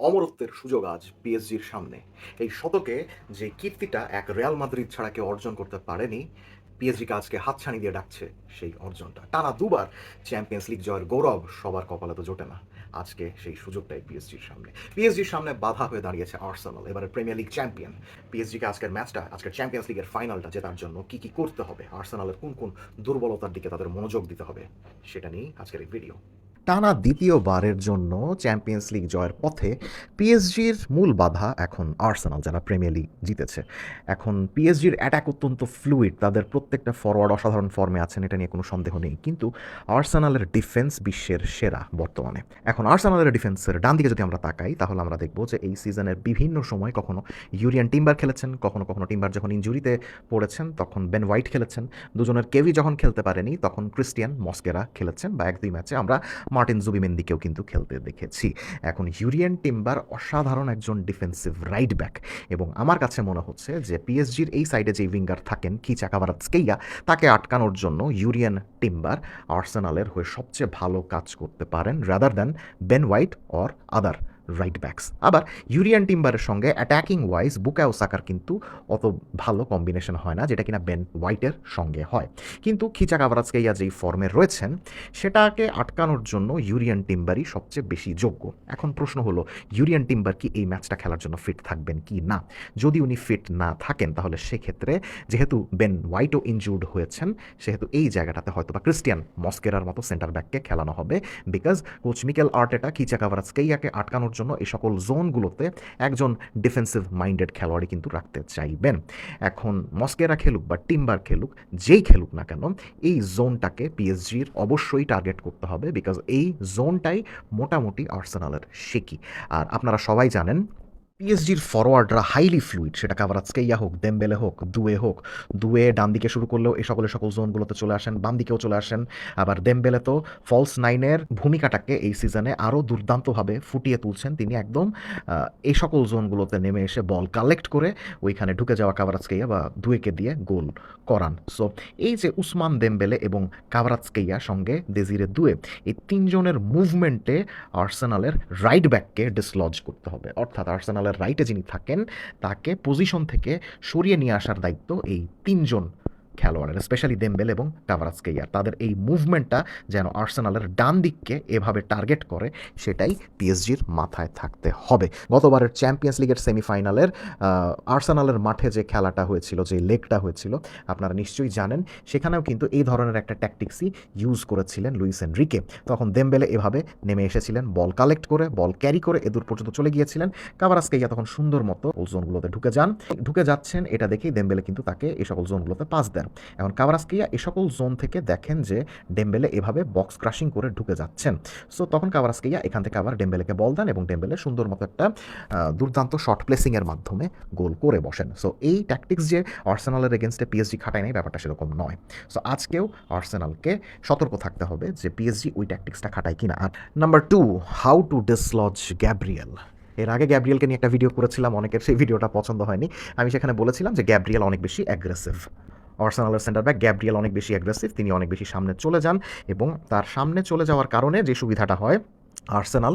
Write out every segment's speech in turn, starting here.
অমরত্বের সুযোগ আজ পিএসজির সামনে। এই শতকে যে কীর্তিটা এক রিয়াল মাদ্রিদ ছাড়া কেউ অর্জন করতে পারেনি, পিএসজিকে আজকে হাতছানি দিয়ে ডাকছে সেই অর্জনটা। টানা দুবার চ্যাম্পিয়ন্স লিগ জয়ের গৌরব সবার কপালে তো জোটে না। আজকে সেই সুযোগটাই পিএসজির সামনে। পিএসজির সামনে বাধা হয়ে দাঁড়িয়েছে আর্সেনাল, এবারে প্রিমিয়ার লিগ চ্যাম্পিয়ন। পিএসজিকে আজকের ম্যাচটা, আজকের চ্যাম্পিয়ন্স লিগের ফাইনালটা জেতার জন্য কী কী করতে হবে, আর্সেনালের কোন কোন দুর্বলতার দিকে তাদের মনোযোগ দিতে হবে, সেটা নিয়েই আজকের এই ভিডিও। টানা দ্বিতীয়বারের জন্য চ্যাম্পিয়ন্স লিগ জয়ের পথে পিএসজির মূল বাধা এখন আর্সেনাল, যারা প্রিমিয়ার লিগ জিতেছে। এখন পিএসজির অ্যাটাক অত্যন্ত ফ্লুইড, তাদের প্রত্যেকটা ফরওয়ার্ড অসাধারণ ফর্মে আছেন, এটা নিয়ে কোনো সন্দেহ নেই। কিন্তু আর্সেনালের ডিফেন্স বিশ্বের সেরা বর্তমানে। এখন আর্সেনালের ডিফেন্সের ডান দিকে যদি আমরা তাকাই, তাহলে আমরা দেখব যে এই সিজনের বিভিন্ন সময় কখনো ইউরিয়ান টিম্বার খেলেছেন, কখনো কখনো টিম্বার যখন ইনজুরিতে পড়েছেন তখন বেন হোয়াইট খেলেছেন, দুজনের কেউই যখন খেলতে পারেনি তখন ক্রিস্টিয়ান মস্কেরা খেলেছেন, বা এক দুই ম্যাচে আমরা মার্টিন জুবিমেন্দিকেও কিন্তু খেলতে দেখেছি। এখন ইউরিয়ান টিম্বার অসাধারণ একজন ডিফেন্সিভ রাইট ব্যাক, এবং আমার কাছে মনে হচ্ছে যে পিএসজির এই সাইডে যে উইঙ্গার থাকেন কিচা কাভারাৎস্কেইয়া, তাকে আটকানোর জন্য ইউরিয়ান টিম্বার আর্সেনালের হয়ে সবচেয়ে ভালো কাজ করতে পারেন rather than Ben white or other right backs. আবার ইউরিয়ান টিম্বারের সঙ্গে অ্যাটাকিং ওয়াইজ বুকায়ো সাকার কিন্তু অত ভালো কম্বিনেশন হয় না, যেটা কিনা বেন হোয়াইটের সঙ্গে হয়। কিন্তু খিচা কাভারাৎস্কেইয়া যেই ফর্মে রয়েছেন, সেটাকে আটকানোর জন্য ইউরিয়ান টিম্বারই সবচেয়ে বেশি যোগ্য। এখন প্রশ্ন হলো, ইউরিয়ান টিম্বার কি এই ম্যাচটা খেলার জন্য ফিট থাকবেন কি না? যদি উনি ফিট না থাকেন, তাহলে সেক্ষেত্রে যেহেতু বেন হোয়াইটও ইনজুর্ড হয়েছেন, সেহেতু এই জায়গাটাতে হয়তো বা ক্রিস্টিয়ান মস্কেরার মতো সেন্টার ব্যাককে খেলানো হবে, বিকজ কোচ মিকেল আর্টেটা খিচা কাভারাৎস্কেইয়াকে আটকানোর জন্য এই সকল জোনগুলোতে একজন ডিফেন্সিভ মাইন্ডেড খেলোয়াড়ই কিন্তু রাখতে চাইবেন। এখন মস্কেরা খেলুক বা টিম্বার খেলুক, যেই খেলুক না কেন, এই জোনটাকে পিএসজির অবশ্যই টার্গেট করতে হবে, বিকজ এই জোনটাই মোটামুটি আর্সেনালের শেকি। আর আপনারা সবাই জানেন পিএসজির ফরওয়ার্ডরা হাইলি ফ্লুইড, সেটা কাভারাৎস্কেইয়া হোক, দেমবেলে হোক, দুয়ে ডান দিকে শুরু করলেও এই সকল জোনগুলোতে চলে আসেন, বাম দিকেও চলে আসেন। আবার দেমবেলে তো ফলস নাইনের ভূমিকাটাকে এই সিজনে আরও দুর্দান্তভাবে ফুটিয়ে তুলছেন। তিনি একদম এই সকল জোনগুলোতে নেমে এসে বল কালেক্ট করে ওইখানে ঢুকে যাওয়া কাভারাৎস্কেইয়া বা দুয়েকে দিয়ে গোল করান। সো এই যে উসমান দেমবেলে এবং কাভারাৎস্কেইয়া সঙ্গে দেজিরে দুয়ে, এই তিনজনের মুভমেন্টে আর্সেনালের রাইট ব্যাককে ডিসলজ করতে হবে। অর্থাৎ আর্সেনালের রাইটে যিনি থাকেন, তাকে পজিশন থেকে সরিয়ে নিয়ে আসার দায়িত্ব এই তিনজন খেলোয়াড়ের, স্পেশালি দেমবেলে এবং কাভারাৎস্কেইয়ার। তাদের এই মুভমেন্টটা যেন আর্সেনালের ডান দিককে এভাবে টার্গেট করে, সেটাই পিএসজির মাথায় থাকতে হবে। গতবারের চ্যাম্পিয়ন্স লিগের সেমিফাইনালের আর্সেনালের মাঠে যে খেলাটা হয়েছিল, যে লেগটা হয়েছিল, আপনারা নিশ্চয়ই জানেন, সেখানেও কিন্তু এই ধরনের একটা ট্যাকটিক্সই ইউজ করেছিলেন লুইস এনরিকে। তখন দেমবেলে এভাবে নেমে এসেছিলেন, বল কালেক্ট করে, বল ক্যারি করে এদূর পর্যন্ত চলে গিয়েছিলেন। কাভারাৎস্কেইয়া তখন সুন্দর মতো জোনগুলোতে ঢুকে যাচ্ছেন, এটা দেখেই দেমবেলে কিন্তু তাকে এই সকল জোনগুলোতে পাস দেন। এখন কাভারাৎস্কেইয়া এই সকল জোন থেকে দেখেন যে ডেমবেলে এভাবে বক্স ক্রাশিং করে ঢুকে যাচ্ছেন। সো তখন কাভারাৎস্কেইয়া এখান থেকে আবার ডেমবেলেকে বল দেন, এবং ডেমবেলে সুন্দর মতো একটা দুর্দান্ত শর্ট প্লেসিংয়ের মাধ্যমে গোল করে বসেন। সো এই ট্যাকটিক্স যে আর্সেনালের এগেনস্টে পিএসজি খাটায় নাই, ব্যাপারটা সেরকম নয়। সো আজকেও আর্সেনালকে সতর্ক থাকতে হবে যে পিএসজি ওই ট্যাকটিক্সটা খাটায় কিনা। আর number 2, how to dislodge Gabriel. এর আগে গ্যাব্রিয়েলকে নিয়ে একটা ভিডিও করেছিলাম, অনেকের সেই ভিডিওটা পছন্দ হয়নি। আমি সেখানে বলেছিলাম যে গ্যাব্রিয়েল অনেক বেশি অ্যাগ্রেসিভ। আর্সেনালের সেন্টার ব্যাক গ্যাব্রিয়েল অনেক বেশি অ্যাগ্রেসিভ, তিনি অনেক বেশি সামনে চলে যান, এবং তার সামনে চলে যাওয়ার কারণে যে সুবিধাটা হয়, আর্সেনাল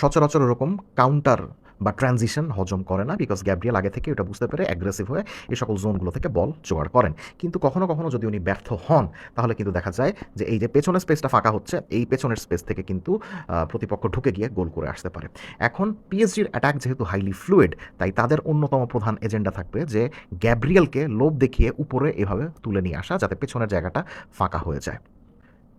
সচরাচর ওরকম কাউন্টার বা ট্রানজিশন হজম করে না, বিকজ গ্যাব্রিয়েল আগে থেকে এটা বুঝতে পেরে অ্যাগ্রেসিভ হয়ে এই সকল জোনগুলো থেকে বল জোগাড় করেন। কিন্তু কখনো কখনো যদি উনি ব্যর্থ হন, তাহলে কিন্তু দেখা যায় যে এই যে পেছনের স্পেসটা ফাঁকা হচ্ছে, এই পেছনের স্পেস থেকে কিন্তু প্রতিপক্ষ ঢুকে গিয়ে গোল করে আসতে পারে। এখন পিএসজির অ্যাটাক যেহেতু হাইলি ফ্লুইড, তাই তাদের অন্যতম প্রধান এজেন্ডা থাকবে যে গ্যাব্রিয়েলকে লোভ দেখিয়ে উপরে এভাবে তুলে নিয়ে আসা, যাতে পেছনের জায়গাটা ফাঁকা হয়ে যায়।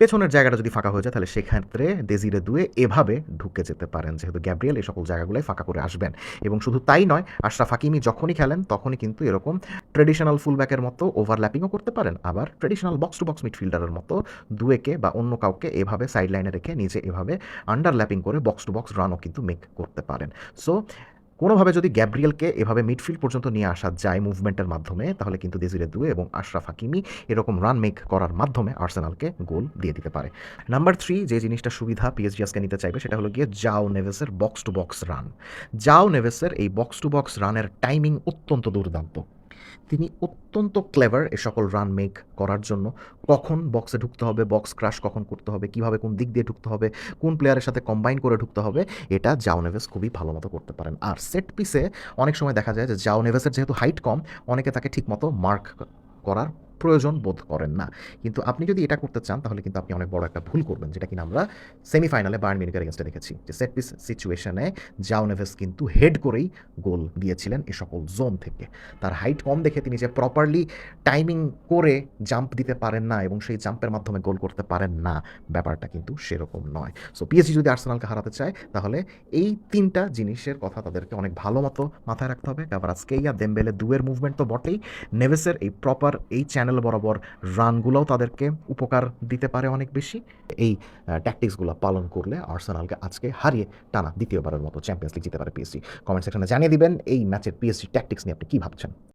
পেছনের জায়গাটা যদি ফাঁকা হয়ে যায়, তাহলে সেক্ষেত্রে দেজিরে দুয়ে এভাবে ঢুকে যেতে পারেন, যেহেতু গ্যাব্রিয়েল এই সকল জায়গাগুলোই ফাঁকা করে আসবেন। এবং শুধু তাই নয়, আশরাফ হাকিমি যখনই খেলেন তখনই কিন্তু এরকম ট্রেডিশনাল ফুলব্যাকের মতো ওভারল্যাপিংও করতে পারেন, আবার ট্রেডিশনাল বক্স টু বক্স মিডফিল্ডারের মতো দুয়েকে বা অন্য কাউকে এভাবে সাইড লাইনে রেখে নিজে এভাবে আন্ডারল্যাপিং করে বক্স টু বক্স রানও কিন্তু মেক করতে পারেন। সো কোনোভাবে যদি গ্যাব্রিয়েলকে এভাবে মিডফিল্ড পর্যন্ত নিয়ে আসা যায় মুভমেন্টের মাধ্যমে, তাহলে কিন্তু দেজিরে দুয়ে এবং আশরাফ হাকিমি এরকম রান মেক করার মাধ্যমে আর্সেনালকে গোল দিয়ে দিতে পারে। নাম্বার 3, যে জিনিসটা সুবিধা পিএসজি আজকে নিতে চাইবে, সেটা হলো গিয়ে জাও নেভেসের বক্স টু বক্স রান। জাও নেভেসের এই বক্স টু বক্স রানের টাইমিং অত্যন্ত দুর্দান্ত। তিনি অত্যন্ত ক্লেভার এ সকল রান মেক করার জন্য। কখন বক্সে ঢুকতে হবে, বক্স ক্রাশ কখন করতে হবে, কীভাবে কোন দিক দিয়ে ঢুকতে হবে, কোন প্লেয়ারের সাথে কম্বাইন করে ঢুকতে হবে, এটা জাও নেভেস খুবই ভালো মতো করতে পারেন। আর সেট পিসে অনেক সময় দেখা যায় যে জাও নেভেসের যেহেতু হাইট কম, অনেকে তাকে ঠিকমতো মার্ক করার প্রয়োজন বোধ করেন না। কিন্তু আপনি যদি এটা করতে চান তাহলে কিন্তু আপনি অনেক বড় একটা ভুল করবেন, যেটা কিনা আমরা সেমিফাইনালে বায়ার্ন মিউনিখের এগেইনস্টে দেখেছি, যে সেট পিস সিচুয়েশনে জাও নেভেস কিন্তু হেড করেই গোল দিয়েছিলেন এ সকল জোন থেকে। তার হাইট কম দেখে তিনি যে প্রপারলি টাইমিং করে জাম্প দিতে পারেন না এবং সেই জাম্পের মাধ্যমে গোল করতে পারেন না, ব্যাপারটা কিন্তু সেরকম নয়। সো পিএসজি যদি আর্সেনালকে হারাতে চায় তাহলে এই ৩টা জিনিসের কথা তাদেরকে অনেক ভালো মতো মাথায় রাখতে হবে। কাভারাৎসকেইয়া, দেমবেলে দুয়ের মুভমেন্ট তো বটেই, নেভেসের এই প্রপার এই চ্যানেল বরাবর রানগুলোও তাদেরকে উপকার দিতে পারে অনেক বেশি। এই ট্যাকটিক্সগুলো পালন করলে আর্সেনালকে আজকে হারিয়ে টানা দ্বিতীয়বারের মতো চ্যাম্পিয়ন্স লিগ জিতে পারে পিএসজি। কমেন্ট সেকশনে জানিয়ে দিবেন এই ম্যাচের পিএসজি ট্যাকটিক্স নিয়ে আপনি কী ভাবছেন।